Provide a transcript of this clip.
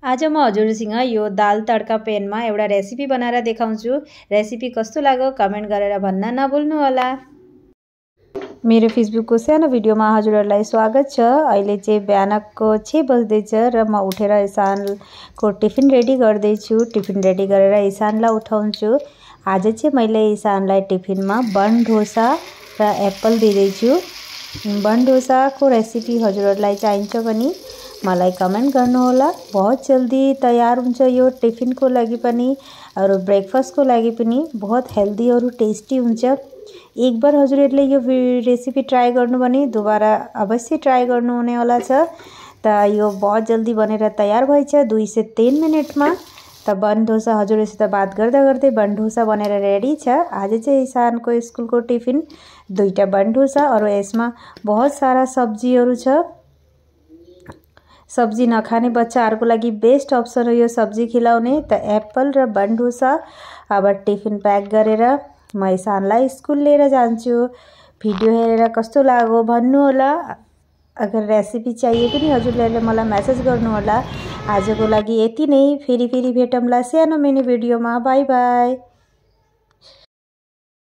आज म हजुरसँग यो दाल तड्का पेनमा एउटा रेसिपी बनाएर देखाउँछु। रेसिपी कस्तो लाग्यो कमेन्ट गरेर भन्न नभुल्नु होला। मेरो फेसबुकको सानो भिडियोमा हजुरहरूलाई स्वागत छ। अहिले चाहिँ बिहानको 6 बज्दैछ र म उठेर ईशानको टिफिन रेडी गर्दैछु। टिफिन रेडी गरेर ईशानलाई उठाउँछु। आज चाहिँ मैले ईशानलाई टिफिनमा बन डोसा र एप्पल दिँदैछु। बन डोसाको रेसिपी हजुरहरूलाई चाहिन्छ भने मलाई कमेन्ट गर्नुहोला। बहुत जल्दी तयार हुन्छ यो टिफिनको लागि पनि और ब्रेकफास्टको लागि पनि बहुत हेल्दी और टेस्टी हुन्छ। एक बार हजुरहरूले यो रेसिपी ट्राई गर्नु भने दोबारा अवश्य ट्राई गर्नुहुने होला छ। त यो बहुत जल्दी बनेर तयार भएछ 2 से 3 मिनटमा। त बन डोसा हजुरहरूसित बात गर्दा गर्दै बन डोसा बनेर रेडी छ। आज चाहिँ ईशानको स्कुलको टिफिन 2टा बन डोसा और यसमा बहुत सारा सब्जीहरू छ। सब्जी नखाने बच्चाहरूको लागि बेस्ट अप्सन हो यो सब्जी खिलाउने। त एप्पल र बन डोसा अब टिफिन पैक गरेर म ईशानलाई स्कुल लिएर जान्छु। भिडियो हेरेर कस्तो लाग्यो भन्नु होला। अगर रेसिपी चाहिए पनि हजुरहरूले मलाई मेसेज गर्नु होला। आजको लागि यति नै। फेरि भेटौँला सानो मिनी भिडियोमा। By by.